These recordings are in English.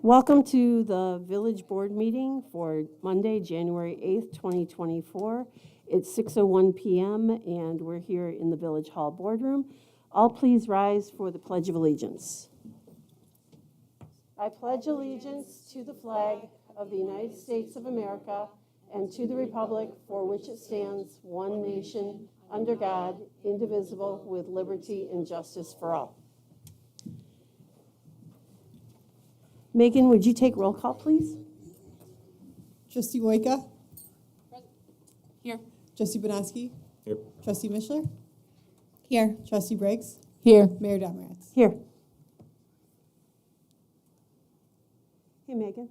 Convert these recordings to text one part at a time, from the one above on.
Welcome to the Village Board meeting for Monday, January 8th, 2024. It's 6:01 p.m. and we're here in the Village Hall Boardroom. All please rise for the Pledge of Allegiance. I pledge allegiance to the flag of the United States of America and to the republic for which it stands, one nation, under God, indivisible, with liberty and justice for all. Megan, would you take roll call, please? Trustee Wojka? Here. Trustee Bonaski? Here. Trustee Mishler? Here. Trustee Briggs? Here. Mayor Domeratz? Here. Hey, Megan.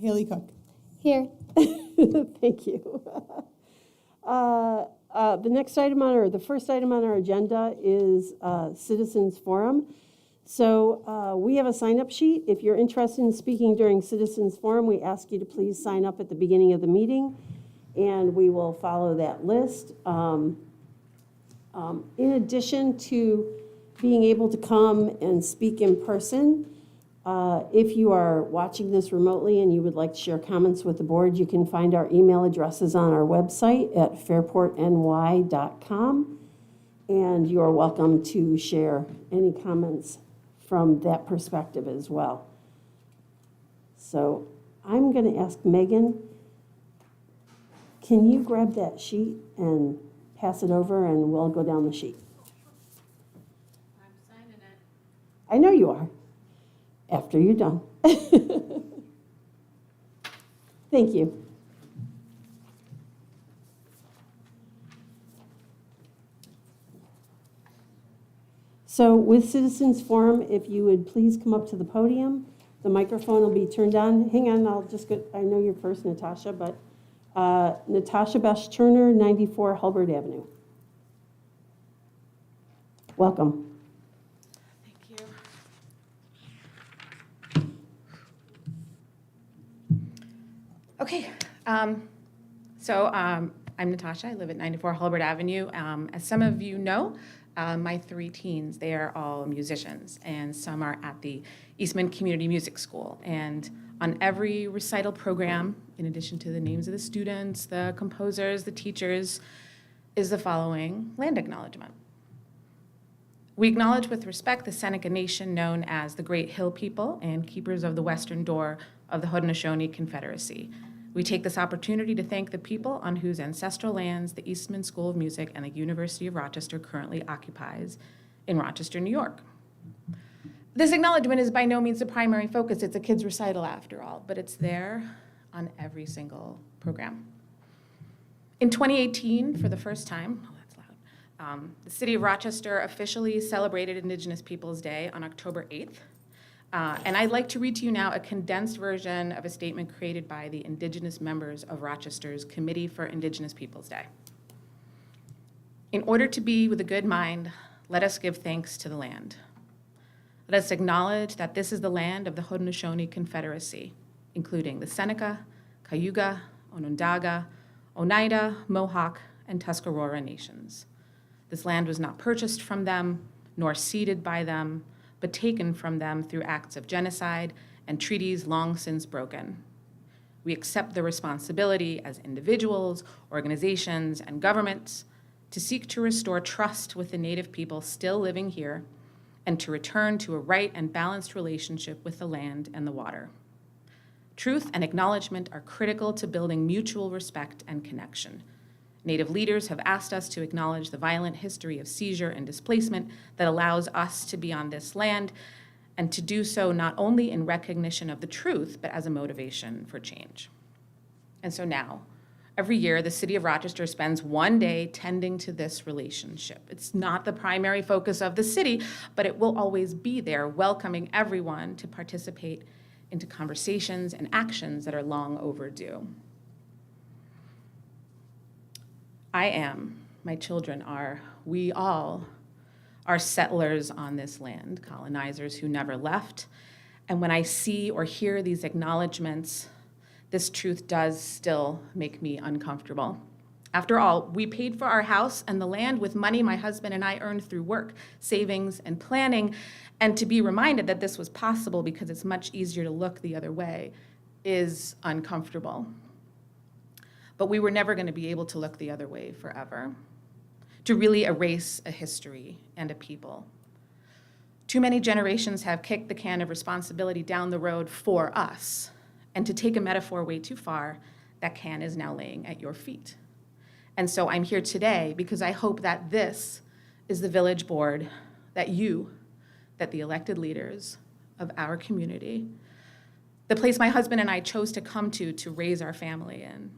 Haley Cook? Here. Thank you. The next item the first item on our agenda is Citizens Forum. So we have a sign-up sheet. If you're interested in speaking during Citizens Forum, we ask you to please sign up at the beginning of the meeting, and we will follow that list. In addition to being able to come and speak in person, if you are watching this remotely and you would like to share comments with the board, you can find our email addresses on our website at fairportny.com, and you are welcome to share any comments from that perspective as well. So I'm going to ask Megan, can you grab that sheet and pass it over and we'll go down the sheet? I'm signing it. I know you are, after you're done. Thank you. So with Citizens Forum, if you would please come up to the podium, the microphone will be turned on. Hang on, I'll just get, I know you're first, Natasha, but Natasha Besh Turner, 94 Hulbert Avenue. Welcome. Thank you. Okay. I'm Natasha. I live at 94 Hulbert Avenue. As some of you know, my three teens, they are all musicians, and some are at the Eastman Community Music School. And on every recital program, in addition to the names of the students, the composers, the teachers, is the following land acknowledgement. We acknowledge with respect the Seneca Nation known as the Great Hill People and keepers of the western door of the Haudenosaunee Confederacy. We take this opportunity to thank the people on whose ancestral lands the Eastman School of Music and the University of Rochester currently occupies in Rochester, New York. This acknowledgement is by no means the primary focus. It's a kids' recital after all, but it's there on every single program. In 2018, for the first time, the city of Rochester officially celebrated Indigenous Peoples Day on October 8th. And I'd like to read to you now a condensed version of a statement created by the Indigenous members of Rochester's Committee for Indigenous Peoples Day. In order to be with a good mind, let us give thanks to the land. Let us acknowledge that this is the land of the Haudenosaunee Confederacy, including the Seneca, Cayuga, Onondaga, Oneida, Mohawk, and Tuscarora nations. This land was not purchased from them, nor ceded by them, but taken from them through acts of genocide and treaties long since broken. We accept the responsibility as individuals, organizations, and governments to seek to restore trust with the Native people still living here and to return to a right and balanced relationship with the land and the water. Truth and acknowledgement are critical to building mutual respect and connection. Native leaders have asked us to acknowledge the violent history of seizure and displacement that allows us to be on this land, and to do so not only in recognition of the truth, but as a motivation for change. And so now, every year, the city of Rochester spends one day tending to this relationship. It's not the primary focus of the city, but it will always be there, welcoming everyone to participate into conversations and actions that are long overdue. I am, my children are, we all are settlers on this land, colonizers who never left. And when I see or hear these acknowledgments, this truth does still make me uncomfortable. After all, we paid for our house and the land with money my husband and I earned through work, savings, and planning. And to be reminded that this was possible because it's much easier to look the other way is uncomfortable. But we were never going to be able to look the other way forever, to really erase a history and a people. Too many generations have kicked the can of responsibility down the road for us. And to take a metaphor way too far, that can is now laying at your feet. And so I'm here today because I hope that this is the village board that the elected leaders of our community, the place my husband and I chose to come to raise our family in,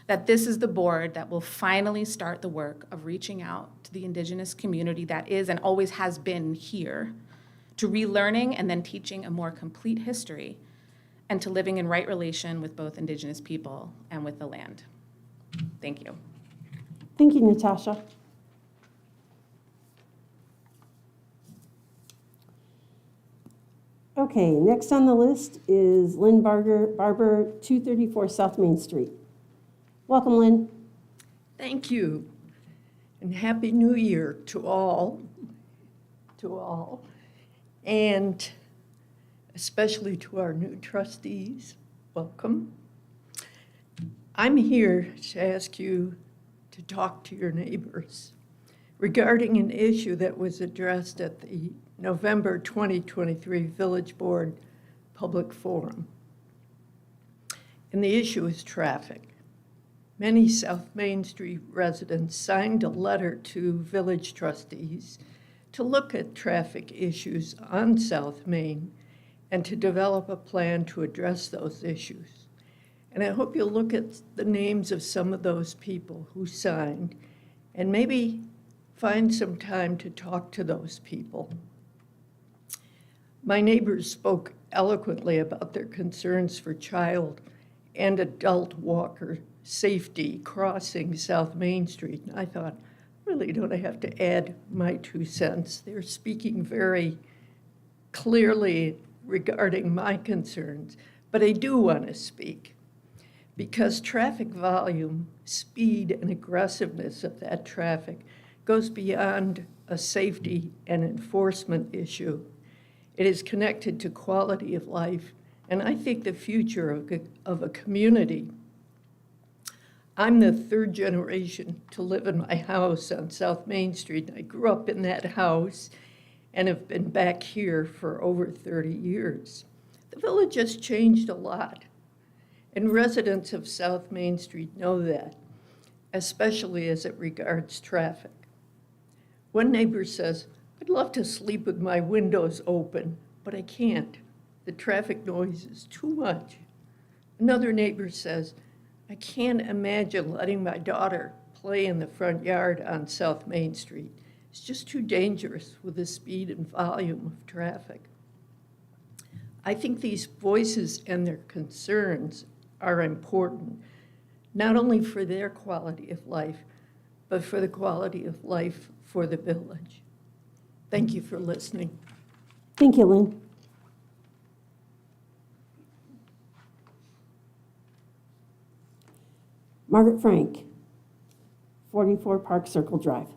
that this is the board that will finally start the work of reaching out to the Indigenous community that is and always has been here, to relearning and then teaching a more complete history, and to living in right relation with both Indigenous people and with the land. Thank you. Thank you, Natasha. Okay, next on the list is Lynn Barber, 234 South Main Street. Welcome, Lynn. Thank you, and Happy New Year to all, and especially to our new trustees. Welcome. I'm here to ask you to talk to your neighbors regarding an issue that was addressed at the November 2023 Village Board Public Forum. And the issue is traffic. Many South Main Street residents signed a letter to village trustees to look at traffic issues on South Main and to develop a plan to address those issues. And I hope you'll look at the names of some of those people who signed and maybe find some time to talk to those people. My neighbors spoke eloquently about their concerns for child and adult walker safety crossing South Main Street. And I thought, really don't I have to add my 2 cents? They're speaking very clearly regarding my concerns, but I do want to speak because traffic volume, speed, and aggressiveness of that traffic goes beyond a safety and enforcement issue. It is connected to quality of life, and I think the future of a community. I'm the 3rd generation to live in my house on South Main Street. I grew up in that house and have been back here for over 30 years. The village has changed a lot, and residents of South Main Street know that, especially as it regards traffic. One neighbor says, I'd love to sleep with my windows open, but I can't. The traffic noise is too much. Another neighbor says, I can't imagine letting my daughter play in the front yard on South Main Street. It's just too dangerous with the speed and volume of traffic. I think these voices and their concerns are important, not only for their quality of life, but for the quality of life for the village. Thank you for listening. Thank you, Lynn. Margaret Frank, 44 Park Circle Drive.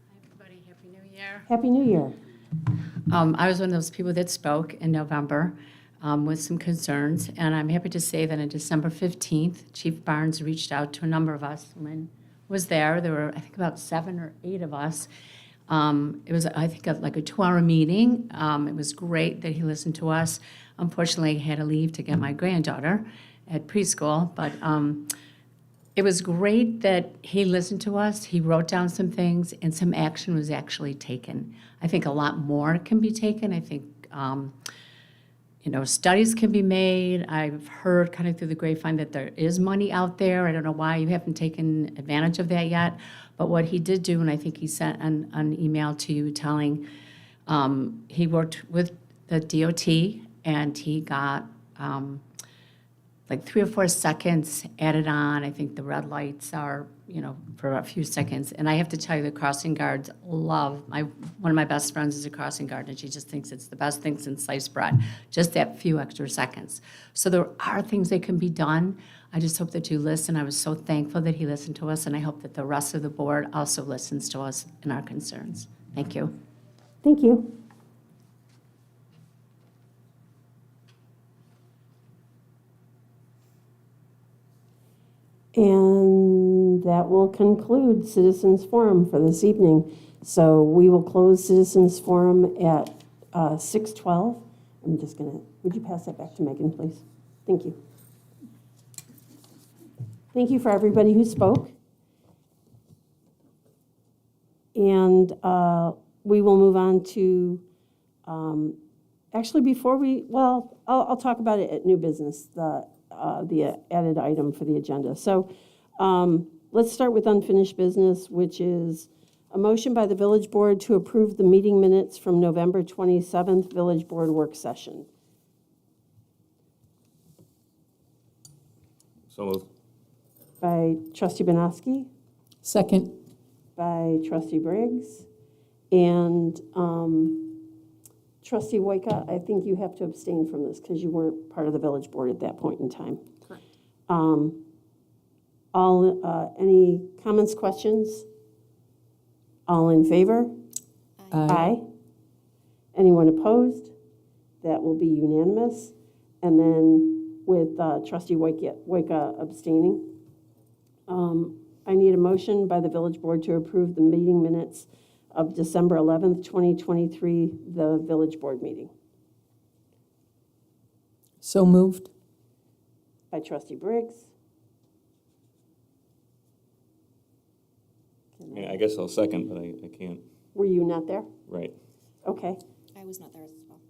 Hi, everybody. Happy New Year. Happy New Year. I was one of those people that spoke in November with some concerns, and I'm happy to say that on December 15th, Chief Barnes reached out to a number of us. Lynn was there. There were, I think, about 7 or 8 of us. It was, I think, like a 2-hour meeting. It was great that he listened to us. Unfortunately, I had to leave to get my granddaughter at preschool, but it was great that he listened to us. He wrote down some things, and some action was actually taken. I think a lot more can be taken. I think, studies can be made. I've heard kind of through the grapevine that there is money out there. I don't know why you haven't taken advantage of that yet. But what he did do, and I think he sent an email to you telling, he worked with the DOT, and he got like 3 or 4 seconds added on. I think the red lights are, for a few seconds. And I have to tell you, the crossing guards love, one of my best friends is a crossing guard, and she just thinks it's the best thing since sliced bread, just that few extra seconds. So there are things that can be done. I just hope that you listen. I was so thankful that he listened to us, and I hope that the rest of the board also listens to us and our concerns. Thank you. Thank you. And that will conclude Citizens Forum for this evening. So we will close Citizens Forum at 6:12. I'm just going to, would you pass that back to Megan, please? Thank you. Thank you for everybody who spoke. And we will move on to, actually before we, well, I'll talk about it at new business, the added item for the agenda. So let's start with unfinished business, which is a motion by the village board to approve the meeting minutes from November 27th village board work session. So moved. By trustee Banowski, Second. by trustee Briggs, and trustee Wojka, I think you have to abstain from this because you weren't part of the village board at that point in time. Correct. Any comments, questions? All in favor? Aye. Anyone opposed? That will be unanimous. And then with trustee Wojka abstaining, I need a motion by the village board to approve the meeting minutes of December 11th, 2023, the village board meeting. So moved. By trustee Briggs. Yeah, I guess I'll second, but I can't. Were you not there? Right. Okay. I was not there as well.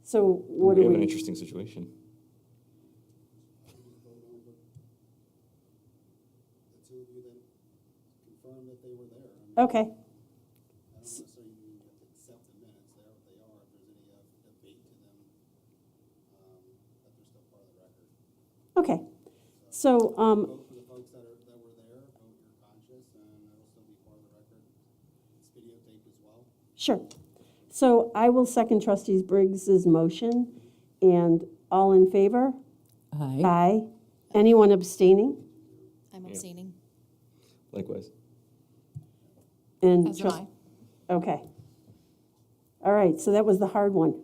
So what We do have an we, interesting situation. The two of you that confirmed that they were there. I mean, okay. I don't necessarily you have to accept the minutes, they are what they are. If there's any debate to them, that they're still part of the record. Okay. So, Vote for the folks that were there, vote your conscience, and that'll still be part of the record. It's videotaped as well. sure. So I will second trustee Briggs's motion, and all in favor? Aye. Aye. Anyone abstaining? I'm abstaining. Likewise. And As am I. Okay. All right, so that was the hard one.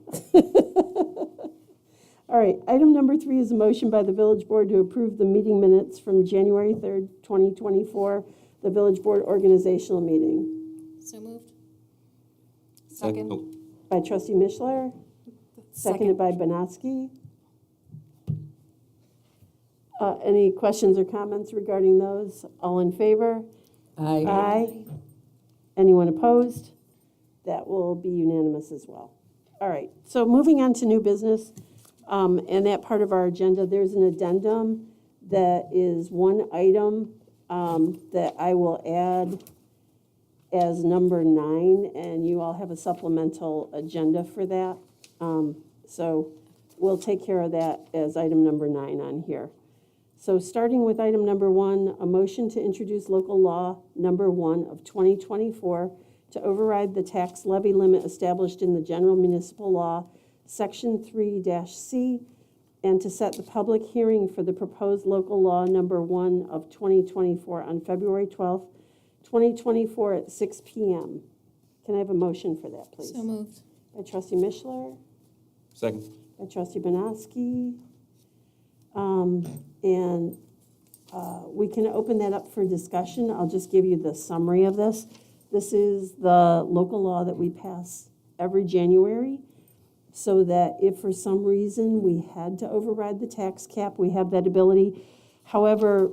All right, item number 3 is a motion by the village board to approve the meeting minutes from January 3rd, 2024, the village board organizational meeting. So moved. Second. Oh, By trustee Mishler, seconded by Banowski. Any questions or comments regarding those? All in favor? Aye. Aye. Anyone opposed? That will be unanimous as well. All right, so moving on to new business, and that part of our agenda, there's an addendum that is one item that I will add as number 9, and you all have a supplemental agenda for that. So we'll take care of that as item number 9 on here. So starting with item number 1, a motion to introduce local law number 1 of 2024 to override the tax levy limit established in the general municipal law, section 3-C, and to set the public hearing for the proposed local law number 1 of 2024 on February 12th, 2024 at 6 p.m. Can I have a motion for that, please? So moved. By trustee Mishler, second. by trustee Banowski. And we can open that up for discussion. I'll just give you the summary of this. This is the local law that we pass every January, so that if for some reason we had to override the tax cap, we have that ability. However,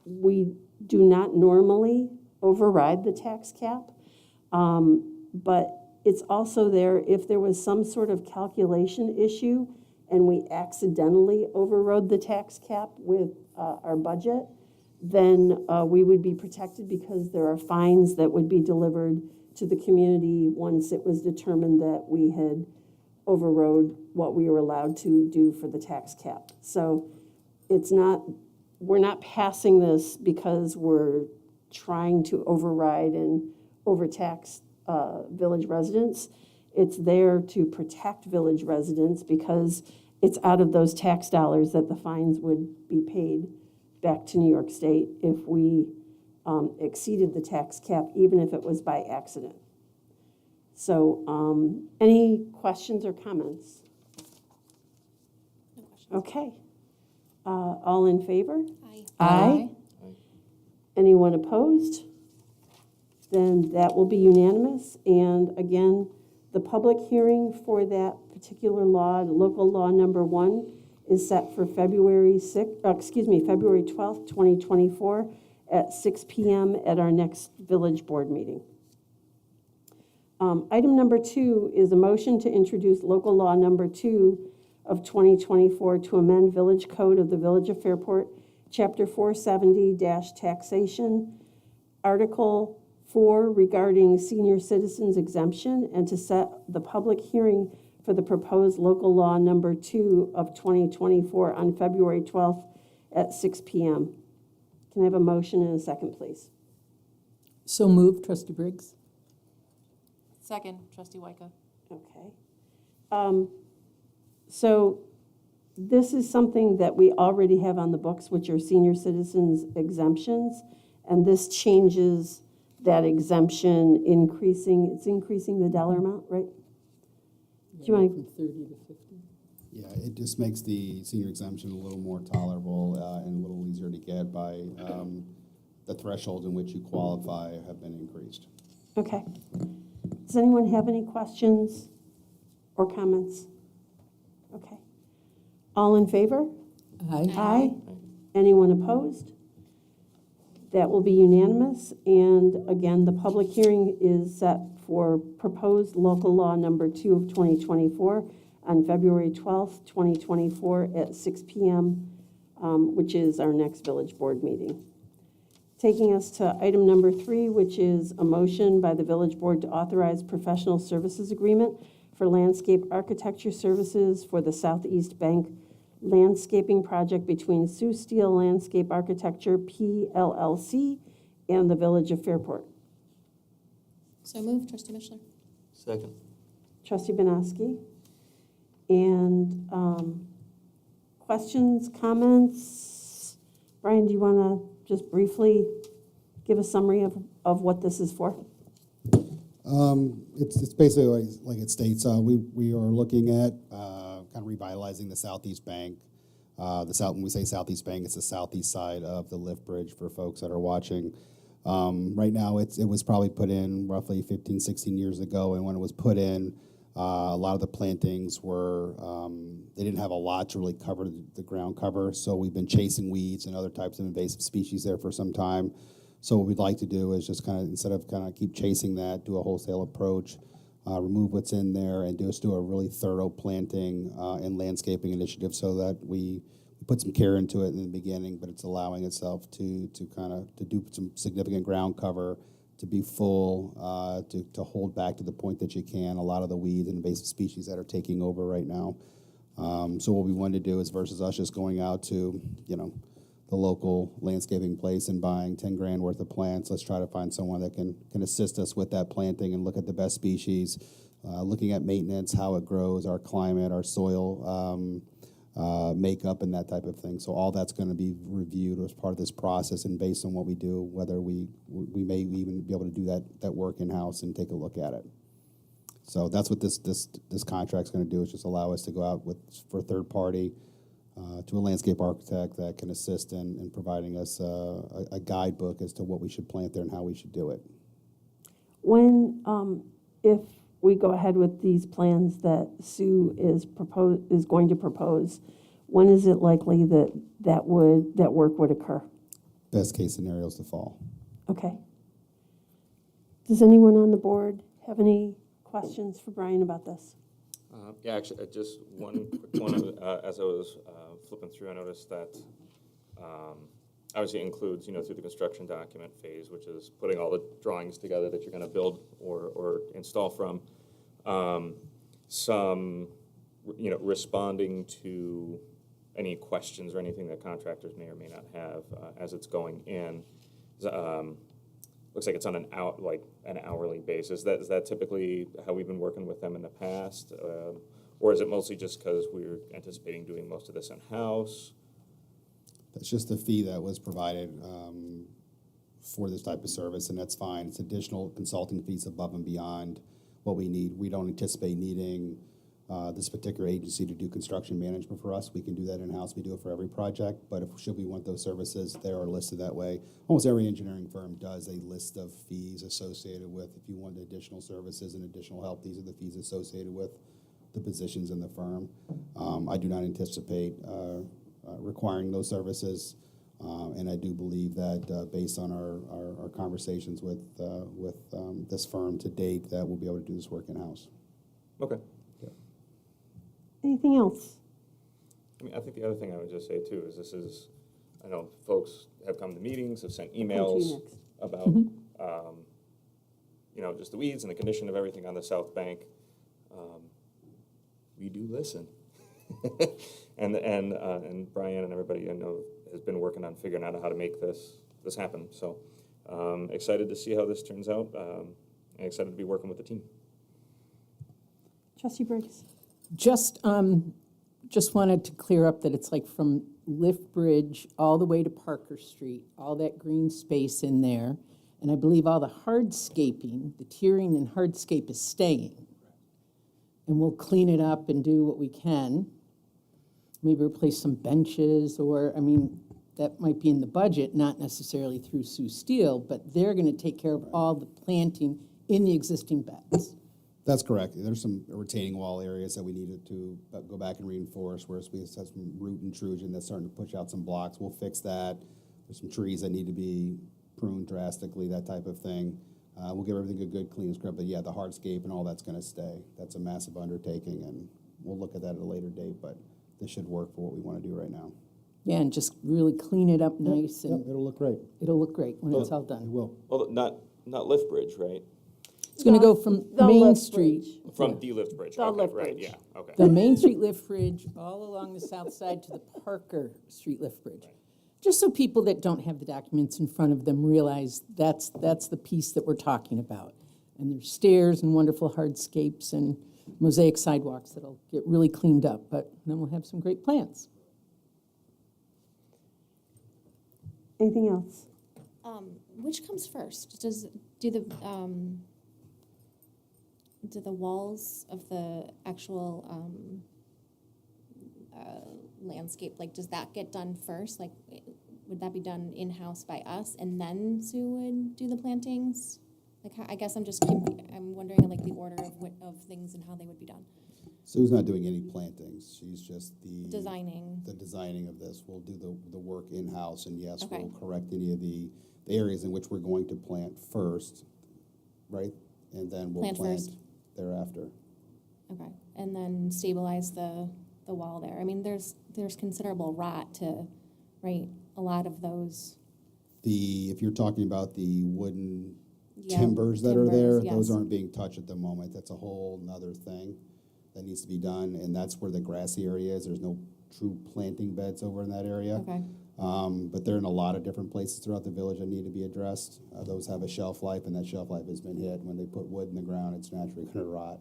we do not normally override the tax cap. But it's also there if there was some sort of calculation issue and we accidentally overrode the tax cap with our budget, then we would be protected because there are fines that would be delivered to the community once it was determined that we had overrode what we were allowed to do for the tax cap. So it's not, we're not passing this because we're trying to override and overtax village residents. It's there to protect village residents because it's out of those tax dollars that the fines would be paid back to New York State if we exceeded the tax cap, even if it was by accident. So any questions or comments? No questions. Okay. All in favor? Aye. Aye. Anyone opposed? Then that will be unanimous. And again, the public hearing for that particular law, local law number 1, is set for February 12th, 2024 at 6 p.m. at our next village board meeting. Item number 2 is a motion to introduce local law number 2 of 2024 to amend Village Code of the Village of Fairport, Chapter 470-taxation, Article 4 regarding senior citizens exemption, and to set the public hearing for the proposed local law number 2 of 2024 on February 12th at 6 p.m. Can I have a motion and a second, please? So moved, trustee Briggs. Second, trustee Wyko. Okay. So this is something that we already have on the books, which are senior citizens exemptions, and this changes that exemption, it's increasing the dollar amount, right? Do you want From 30 to 50. Yeah, it just makes the senior exemption a little more tolerable and a little easier to get by the thresholds in which you qualify have been increased. Okay. Does anyone have any questions or comments? Okay. All in favor? Aye. Aye. Anyone opposed? That will be unanimous. And again, the public hearing is set for proposed local law number 2 of 2024 on February 12th, 2024 at 6 p.m., which is our next village board meeting. Taking us to item number 3, which is a motion by the village board to authorize professional services agreement for landscape architecture services for the Southeast Bank landscaping project between Sioux Steel Landscape Architecture, PLLC, and the Village of Fairport. So moved, trustee Mishler. Second. Trustee Banowski. And questions, comments? Brian, do you want to just briefly give a summary of what this is for? It's basically like it states. We are looking at kind of revitalizing the Southeast Bank. When we say Southeast Bank, it's the southeast side of the lift bridge for folks that are watching. Right now, it was probably put in roughly 15, 16 years ago, and when it was put in, a lot of the plantings were, they didn't have a lot to really cover the ground cover, so we've been chasing weeds and other types of invasive species there for some time. So what we'd like to do is just kind of, instead of kind of keep chasing that, do a wholesale approach, remove what's in there, and just do a really thorough planting and landscaping initiative so that we put some care into it in the beginning, but it's allowing itself to do some significant ground cover, to be full, to hold back to the point that you can a lot of the weeds and invasive species that are taking over right now. So what we wanted to do is, versus us just going out to, the local landscaping place and buying 10 grand worth of plants, let's try to find someone that can assist us with that planting and look at the best species, looking at maintenance, how it grows, our climate, our soil makeup, and that type of thing. So all that's going to be reviewed as part of this process, and based on what we do, whether we may even be able to do that work in-house and take a look at it. So that's what this contract's going to do, is just allow us to go out for a third party, to a landscape architect that can assist in providing us a guidebook as to what we should plant there and how we should do it. When, if we go ahead with these plans that Sue is going to propose, when is it likely that work would occur? Best case scenario is the fall. Okay. Does anyone on the board have any questions for Brian about this? Yeah, actually, just one quick one. As I was flipping through, I noticed that obviously it includes, through the construction document phase, which is putting all the drawings together that you're going to build or install from, some, responding to any questions or anything that contractors may or may not have as it's going in. Looks like it's on an hourly basis. Is that typically how we've been working with them in the past? Or is it mostly just because we're anticipating doing most of this in-house? That's just the fee that was provided for this type of service, and that's fine. It's additional consulting fees above and beyond what we need. We don't anticipate needing this particular agency to do construction management for us. We can do that in-house. We do it for every project, but should we want those services, they are listed that way. Almost every engineering firm does a list of fees associated with, if you want additional services and additional help, these are the fees associated with the positions in the firm. I do not anticipate requiring those services, and I do believe that based on our conversations with this firm to date, that we'll be able to do this work in-house. Okay. Anything else? I mean, I think the other thing I would just say too is I know folks have come to meetings, have sent emails next. about, just the weeds and the condition of everything on the South Bank. We do listen. And Brian and everybody I know has been working on figuring out how to make this happen. So excited to see how this turns out, and excited to be working with the team. Trustee Briggs? Just wanted to clear up that it's like from Lift Bridge all the way to Parker Street, all that green space in there. And I believe all the hardscaping, the tiering and hardscape is staying. And we'll clean it up and do what we can. Maybe replace some benches or, that might be in the budget, not necessarily through Sioux Steel, but they're going to take care of all the planting in the existing beds. That's correct. There's some retaining wall areas that we needed to go back and reinforce, whereas we have some root intrusion that's starting to push out some blocks. We'll fix that. There's some trees that need to be pruned drastically, that type of thing. We'll give everything a good clean scrub, but yeah, the hardscape and all that's going to stay. That's a massive undertaking, and we'll look at that at a later date, but this should work for what we want to do right now. Yeah, and just really clean it up nice, Yep, and it'll look great. it'll look great when it's all It done. will. Well, not Lift Bridge, right? It's going to go from The Main Lift Street, Bridge. From the Lift Bridge. The Okay, Lift right, Bridge. yeah, okay. the Main Street Lift Bridge, all along the south side to the Parker Street Lift Bridge. Just so people that don't have the documents in front of them realize that's the piece that we're talking about. And there's stairs and wonderful hardscapes and mosaic sidewalks that'll get really cleaned up, but then we'll have some great plants. Anything else? Which comes first? Do the walls of the actual landscape, does that get done first? Would that be done in-house by us and then Sue would do the plantings? I guess I'm wondering the order of things and how they would be done. Sue's not doing any plantings. She's just the Designing. designing of this. We'll do the work in-house, and yes, Okay. we'll correct any of the areas in which we're going to plant first, right? And then we'll Plant plant first. thereafter. Okay, and then stabilize the wall there. There's considerable rot to, right, a lot of those. If you're talking about the wooden Yeah, timbers that are there, timbers, those yes. aren't being touched at the moment. That's a whole nother thing that needs to be done, and that's where the grassy area is. There's no true planting beds over in that area. Okay, But they're in a lot of different places throughout the village that need to be addressed. Those have a shelf life, and that shelf life has been hit. When they put wood in the ground, it's naturally going to rot.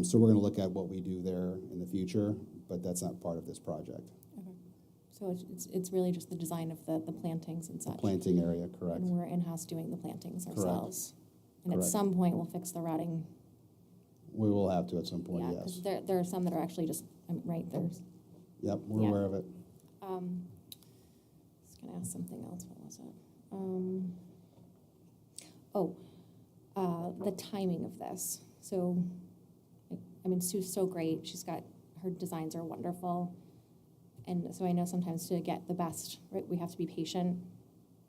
So we're going to look at what we do there in the future, but that's not part of this project. okay. So it's really just the design of the plantings and such. Planting area, correct. And we're in-house doing the plantings Correct. ourselves. And at Correct. some point, we'll fix the rotting. We will have to at some point, Yeah, yes. because there are some that are actually just, right, there's, Yep, we're Yeah. aware of it. I was gonna ask something else, what was it? The timing of this. So, Sue's so great, her designs are wonderful. And so I know sometimes to get the best, right, we have to be patient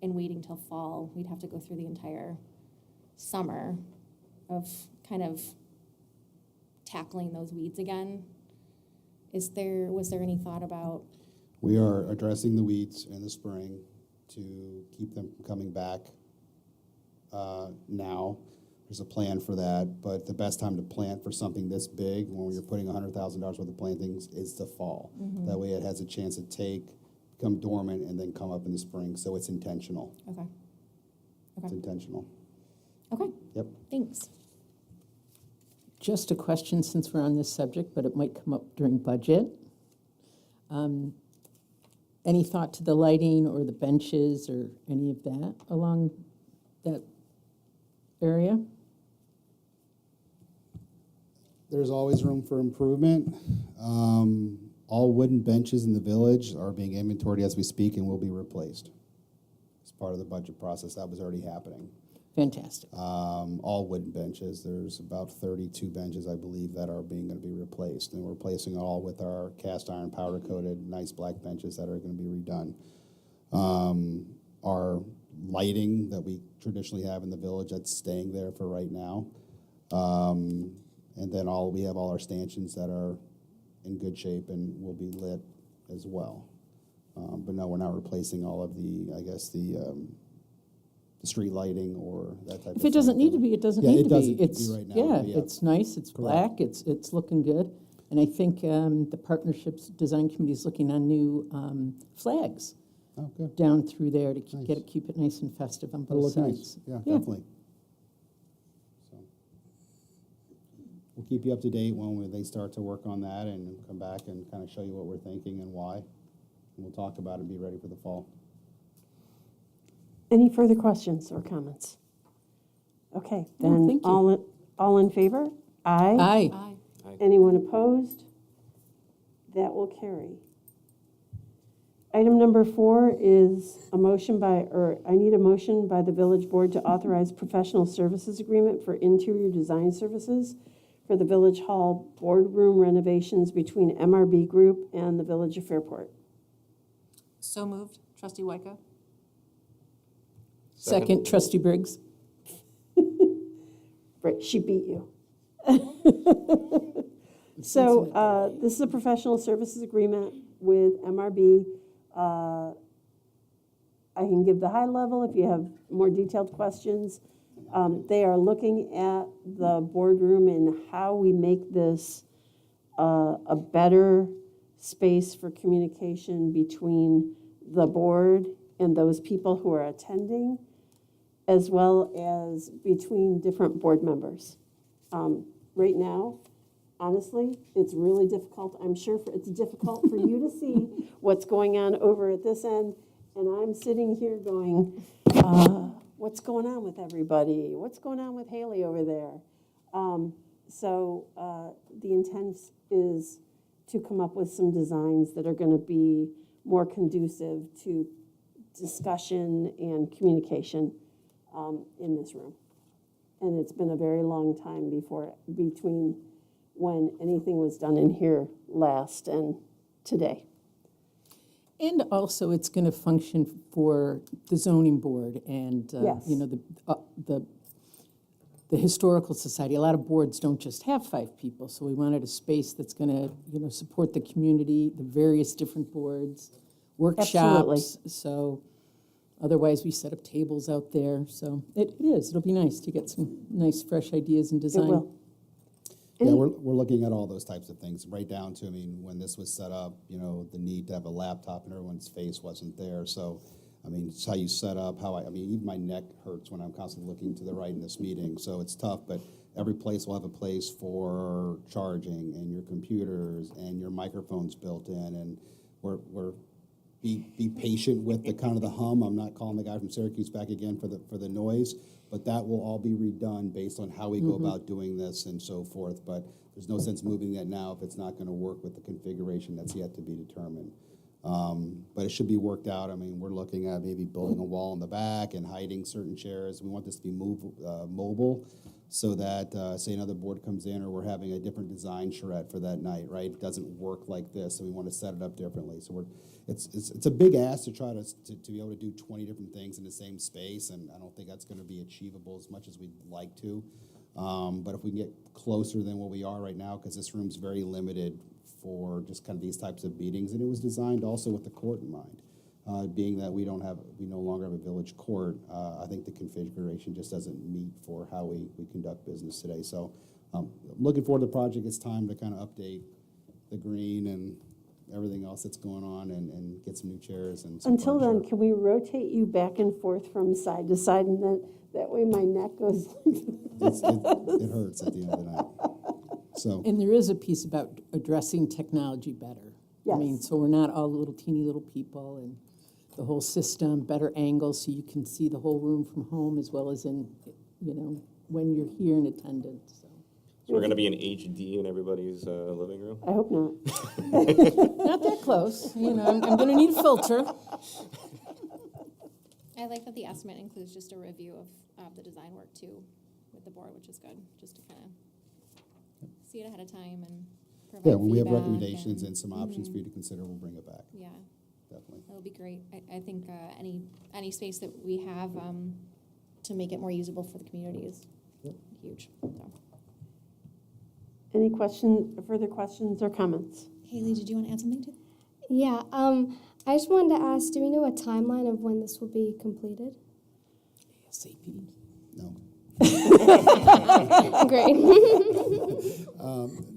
in waiting till fall. We'd have to go through the entire summer of kind of tackling those weeds again. Was there any thought about, We are addressing the weeds in the spring to keep them from coming back now. There's a plan for that, but the best time to plant for something this big, when you're putting $100,000 worth of plantings, is the fall. That way it has a chance to become dormant, and then come up in the spring, so it's intentional. okay, It's intentional. okay, Yep. thanks. Just a question since we're on this subject, but it might come up during budget. Any thought to the lighting or the benches or any of that along that area? There's always room for improvement. All wooden benches in the village are being inventoried as we speak and will be replaced. As part of the budget process, that was already happening. Fantastic. All wooden benches, there's about 32 benches, I believe, that are going to be replaced. And we're replacing all with our cast iron powder coated, nice black benches that are going to be redone. Our lighting that we traditionally have in the village, that's staying there for right now. And then we have all our stanchions that are in good shape and will be lit as well. But no, we're not replacing all of the, I guess, the street lighting or that type of If thing. it doesn't need to be, it doesn't Yeah, need it to doesn't be. need to It's be right now, yeah, but yeah. it's nice, it's Correct. black, it's looking good. And I think the partnerships design committee is looking on new flags Oh, good. down through there to Nice. keep it nice and festive on That'll both look nice. sides. Yeah, Yeah. definitely. So we'll keep you up to date when they start to work on that and come back and kind of show you what we're thinking and why. And we'll talk about it and be ready for the fall. Any further questions or comments? Okay, No, then thank you. all in favor? Aye. Aye. Anyone opposed? That will carry. Item number 4 is I need a motion by the village board to authorize professional services agreement for interior design services for the Village Hall boardroom renovations between MRB Group and the Village of Fairport. So moved. Trustee Wyko? Second, trustee Briggs. Right, she beat you. So this is a professional services agreement with MRB. I can give the high level if you have more detailed questions. They are looking at the boardroom and how we make this a better space for communication between the board and those people who are attending, as well as between different board members. Right now, honestly, it's really difficult. I'm sure it's difficult for you to see what's going on over at this end. And I'm sitting here going, what's going on with everybody? What's going on with Haley over there? So the intent is to come up with some designs that are going to be more conducive to discussion and communication in this room. And it's been a very long time between when anything was done in here last and today. And also, it's going to function for the zoning board and, Yes. the historical society. A lot of boards don't just have 5 people, so we wanted a space that's going to, support the community, the various different boards, workshops. So otherwise, we set up tables out there. So it is. It'll be nice to get some nice, fresh ideas and It design. will. Yeah, we're looking at all those types of things, right down to, when this was set up, the need to have a laptop and everyone's face wasn't there. So, it's how you set up, even my neck hurts when I'm constantly looking to the right in this meeting. So it's tough, but every place will have a place for charging and your computers and your microphones built in. And be patient with the kind of the hum. I'm not calling the guy from Syracuse back again for the noise, but that will all be redone based on how we go about doing this and so forth. But there's no sense moving that now if it's not going to work with the configuration that's yet to be determined. But it should be worked out. We're looking at maybe building a wall in the back and hiding certain chairs. We want this to be mobile so that, say another board comes in or we're having a different design charrette for that night, right? It doesn't work like this, so we want to set it up differently. So it's a big ask to try to be able to do 20 different things in the same space, and I don't think that's going to be achievable as much as we'd like to. But if we can get closer than what we are right now, because this room's very limited for just kind of these types of meetings, and it was designed also with the court in mind. Being that we no longer have a village court, I think the configuration just doesn't meet for how we conduct business today. So looking forward to the project. It's time to kind of update the green and everything else that's going on and get some new chairs and some Until then, furniture. can we rotate you back and forth from side to side, and that way my neck goes like It hurts at the end of the night. So, And there is a piece about addressing technology better. I mean, Yes. so we're not all little teeny little people, and the whole system, better angles, so you can see the whole room from home as well as in, when you're here in attendance, so. So we're gonna be in HD in everybody's living room? I hope not. Not that close, I'm gonna need a filter. I like that the estimate includes just a review of the design work too with the board, which is good, just to kind of see it ahead of time and provide yeah, when we have feedback recommendations and some options for you to consider, we'll bring it back, Yeah, definitely. that'll be great. I think any space that we have to make it more usable for the community is huge. So. Any further questions or comments? Haley, did you want to add something to that? Yeah, I just wanted to ask, do we know a timeline of when this will be completed? ASAP. No. Great.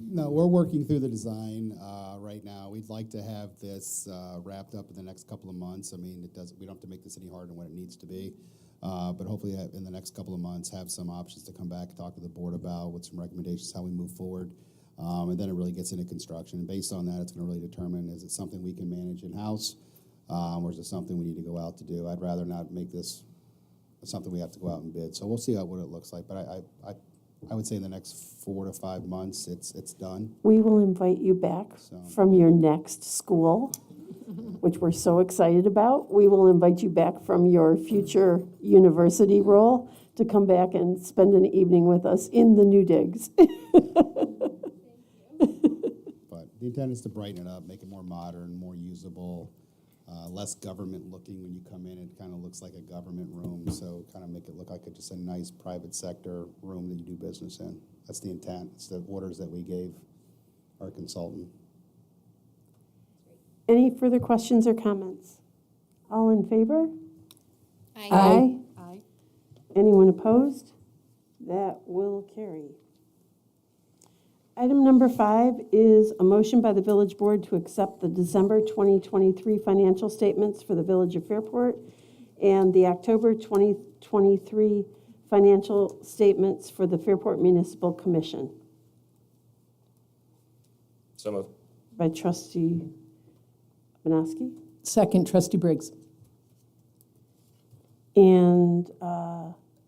No, we're working through the design right now. We'd like to have this wrapped up in the next couple of months. I mean, we don't have to make this any harder than what it needs to be. But hopefully in the next couple of months, have some options to come back and talk to the board about with some recommendations, how we move forward. And then it really gets into construction. And based on that, it's going to really determine, is it something we can manage in-house? Or is it something we need to go out to do? I'd rather not make this something we have to go out and bid. So we'll see what it looks like. But I would say in the next 4 to 5 months, it's done. We will invite you back from your next school, which we're so excited about. We will invite you back from your future university role to come back and spend an evening with us in the new digs. But the intent is to brighten it up, make it more modern, more usable, less government looking when you come in. It kind of looks like a government room, so kind of make it look like just a nice private sector room that you do business in. That's the intent. It's the orders that we gave our consultant. Any further questions or comments? All in favor? Aye. Aye. Anyone opposed? That will carry. Item number 5 is a motion by the village board to accept the December 2023 financial statements for the Village of Fairport and the October 2023 financial statements for the Fairport Municipal Commission Some of, by trustee Banowski. Second, trustee Briggs. And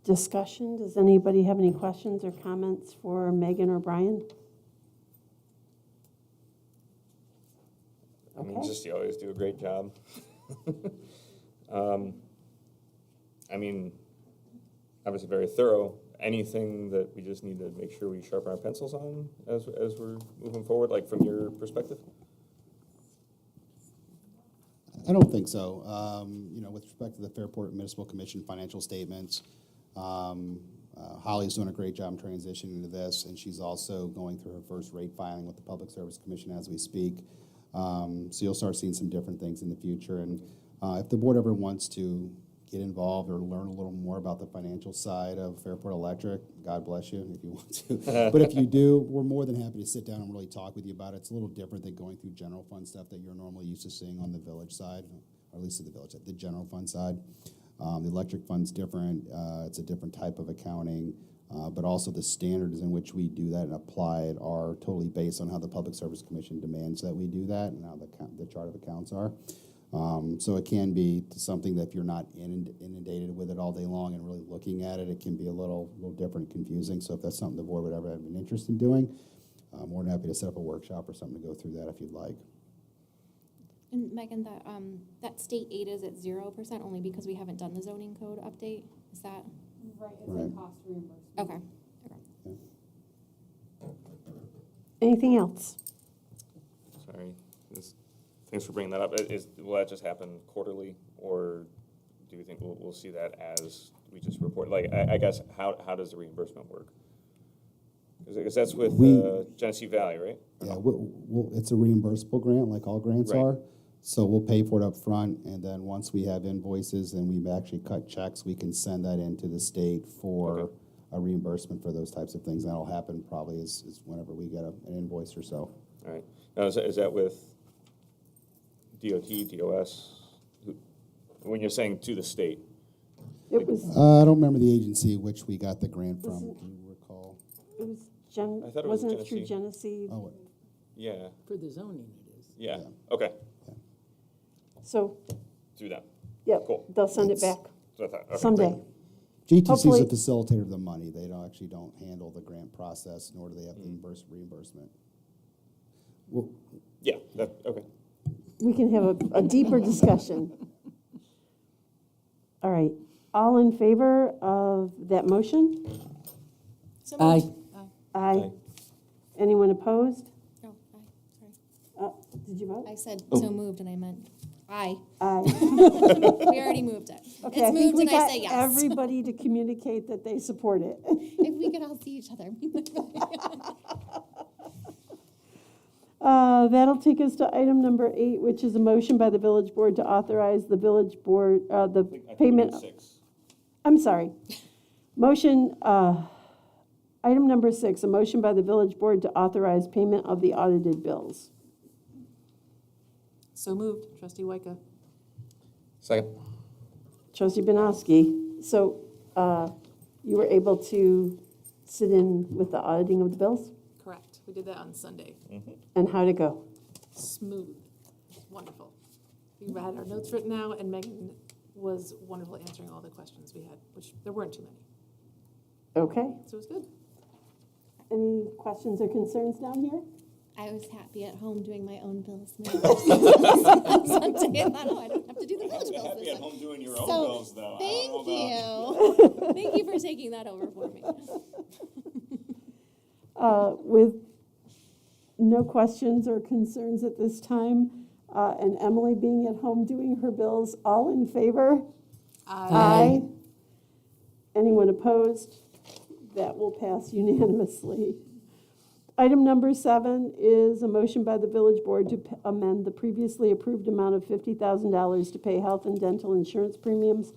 discussion, does anybody have any questions or comments for Megan or Brian? I mean, Okay. just you always do a great job. I mean, obviously very thorough. Anything that we just need to make sure we sharpen our pencils on as we're moving forward, like from your perspective? I don't think so. With respect to the Fairport Municipal Commission financial statements, Holly's doing a great job transitioning into this, and she's also going through her first rate filing with the Public Service Commission as we speak. So you'll start seeing some different things in the future. And if the board ever wants to get involved or learn a little more about the financial side of Fairport Electric, God bless you if you want to. But if you do, we're more than happy to sit down and really talk with you about it. It's a little different than going through general fund stuff that you're normally used to seeing on the village side, or at least at the village, the general fund side. The electric fund's different. It's a different type of accounting. But also the standards in which we do that and apply it are totally based on how the Public Service Commission demands that we do that and how the chart of accounts are. So it can be something that if you're not inundated with it all day long and really looking at it, it can be a little different, confusing. So if that's something the board would ever have an interest in doing, I'm more than happy to set up a workshop or something to go through that if you'd like. And Megan, that state aid is at 0% only because we haven't done the zoning code update. Is that? Right, it's like Right. cost reimbursement. Okay. Anything else? Sorry. Thanks for bringing that up. Will that just happen quarterly, or do you think we'll see that as we just report? Like, I guess, how does the reimbursement work? Because that's with Genesee Valley, right? Yeah, it's a reimbursable grant, like all grants Right. are. So we'll pay for it up front, and then once we have invoices and we've actually cut checks, we can send that into the state for Okay. a reimbursement for those types of things. That'll happen probably is whenever we get an invoice or so. All right. Now, is that with DOT, DOS? When you're saying to the state? It was, I don't remember the agency which we got the grant from. Do you recall? it was I thought it was wasn't it through Genesee. Genesee? Oh, Yeah, For the zoning it is. yeah, okay, So, do that. yep, Cool. they'll send it back So I thought, okay, someday. great. GTC is Hopefully- a facilitator of the money. They don't actually don't handle the grant process, nor do they have the reimbursement. Well, Yeah, that, okay. We can have a deeper discussion. All right, all in favor of that motion? So Aye. moved. Aye. Aye. Anyone opposed? Oh, aye, sorry. Did you vote? I said so moved and I meant aye. Aye. We already moved it. Okay, I It's think moved we and I got say yes. everybody to communicate that they support it. If we could all see each other. That'll take us to item number 8, which is a motion by the village board to authorize the village board, the I think we payment. did 6. I'm sorry. Motion, item number 6, a motion by the village board to authorize payment of the audited bills. So moved. Trustee Wyko. Second. Trustee Banowski, so you were able to sit in with the auditing of the bills? Correct. We did that on Sunday. And how'd it go? Smooth. Wonderful. We had our notes written out, and Megan was wonderful answering all the questions we had, which there weren't too many. Okay. So it was good. Any questions or concerns down here? I was happy at home doing my own bills. On Sunday, I thought, oh, I don't have to do the village bills this time. doing your So, though. Thank you. Thank you for taking that over for me. With no questions or concerns at this time, and Emily being at home doing her bills, all in favor? Aye. Anyone opposed? That will pass unanimously. Item number 7 is a motion by the village board to amend the previously approved amount of $50,000 to pay health and dental insurance premiums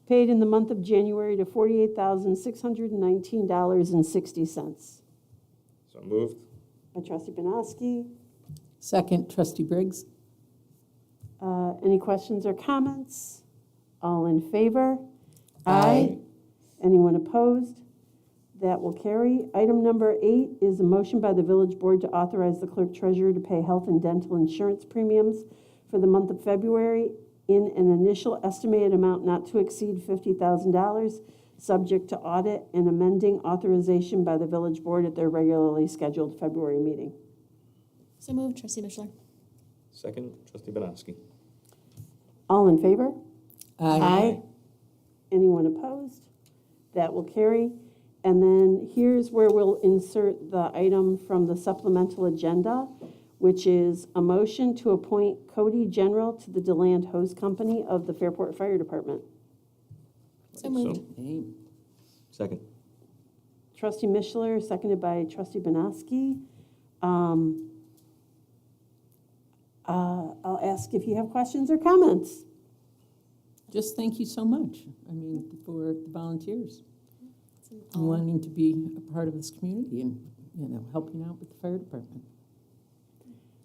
paid in the month of January to $48,619.60. So moved. By trustee Banowski. Second, trustee Briggs. Any questions or comments? All in favor? Aye. Anyone opposed? That will carry. Item number 8 is a motion by the village board to authorize the clerk treasurer to pay health and dental insurance premiums for the month of February in an initial estimated amount not to exceed $50,000, subject to audit and amending authorization by the village board at their regularly scheduled February meeting. So moved, trustee Mishler. Second, trustee Banowski. All in favor? Aye. Anyone opposed? That will carry. And then here's where we'll insert the item from the supplemental agenda, which is a motion to appoint Cody General to the DeLand Hose Company of the Fairport Fire Department. So moved. Name. Second. Trustee Mishler, seconded by trustee Banowski. I'll ask if you have questions or comments. Just thank you so much, I mean, for the volunteers It's an and all- wanting to be a part of this community and, helping out with the fire department.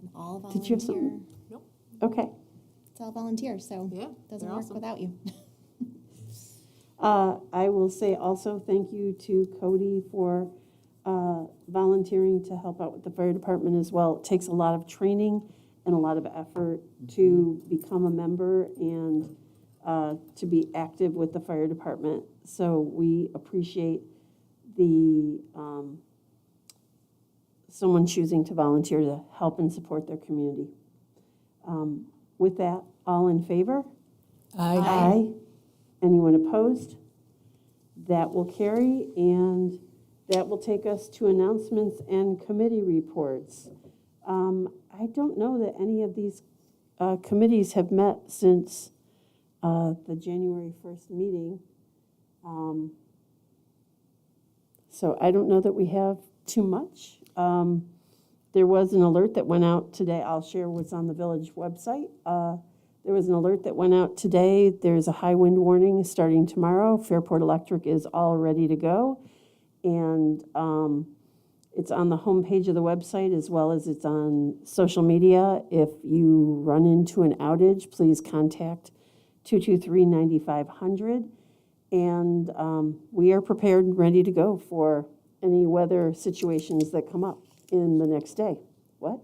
an all Did you have volunteer. something? Okay. It's all volunteer, so Yeah, doesn't they're work awesome. without you. I will say also thank you to Cody for volunteering to help out with the fire department as well. It takes a lot of training and a lot of effort to become a member and to be active with the fire department. So we appreciate the someone choosing to volunteer to help and support their community. With that, all in favor? Aye. Anyone opposed? That will carry, and that will take us to announcements and committee reports. I don't know that any of these committees have met since the January 1st meeting. So I don't know that we have too much. There was an alert that went out today. I'll share what's on the village website. There was an alert that went out today. There's a high wind warning starting tomorrow. Fairport Electric is all ready to go. And it's on the homepage of the website as well as it's on social media. If you run into an outage, please contact 223-9500. And we are prepared and ready to go for any weather situations that come up in the next day. What?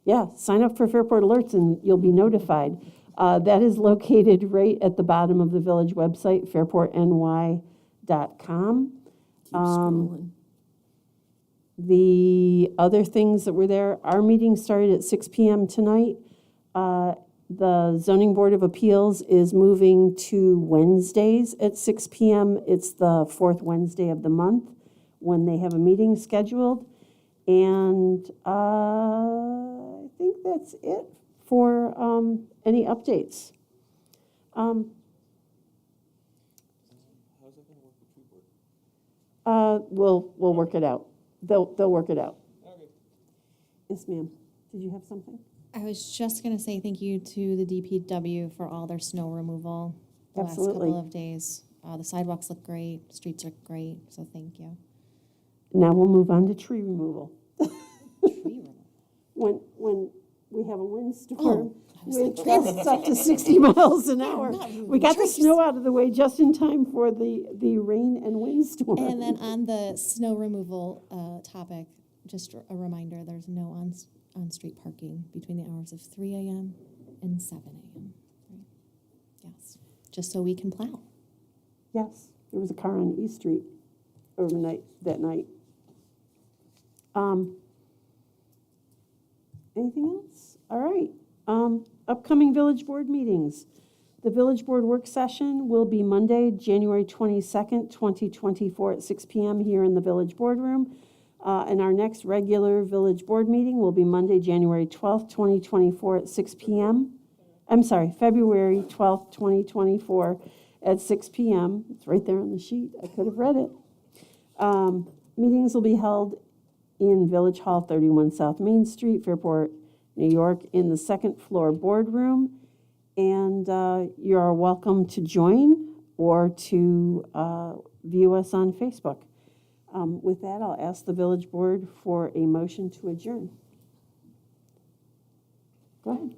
Yeah, sign up for Fairport Alerts and you'll be notified. That is located right at the bottom of the village website, fairportny.com. Keep scrolling. The other things that were there, our meeting started at 6 PM tonight. The Zoning Board of Appeals is moving to Wednesdays at 6 PM. It's the fourth Wednesday of the month when they have a meeting scheduled. And I think that's it for any updates. We'll work it out. They'll work it out. Yes, ma'am. Did you have something? I was just gonna say thank you to the DPW for all their snow removal the last Absolutely. couple of days. The sidewalks look great, streets are great, so thank you. Now we'll move on to tree removal. Tree removal. When we have a windstorm Oh, I was with like, gusts up to 60 miles an hour. not removing We got the trees. snow out of the way just in time for the rain and windstorm. And then on the snow removal topic, just a reminder, there's no on-street parking between the hours of 3 AM and 7 AM. Right? Yes, just so we can plow. Yes, there was a car on East Street overnight, that night. Anything else? All right. Upcoming village board meetings. The village board work session will be Monday, January 22nd, 2024 at 6 PM here in the village boardroom. And our next regular village board meeting will be Monday, January 12th, 2024 at 6 PM. I'm sorry, February 12th, 2024 at 6 PM. It's right there on the sheet. I could have read it. Meetings will be held in Village Hall, 31 South Main Street, Fairport, New York, in the second floor boardroom. And you are welcome to join or to view us on Facebook. With that, I'll ask the village board for a motion to adjourn. Go ahead.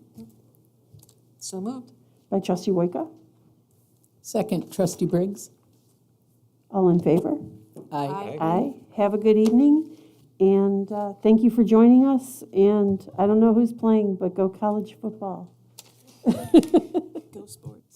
So moved. By trustee Woika. Second, trustee Briggs? All in favor? Aye. Aye. Have a good evening. And thank you for joining us. And I don't know who's playing, but go college football. Go Sports.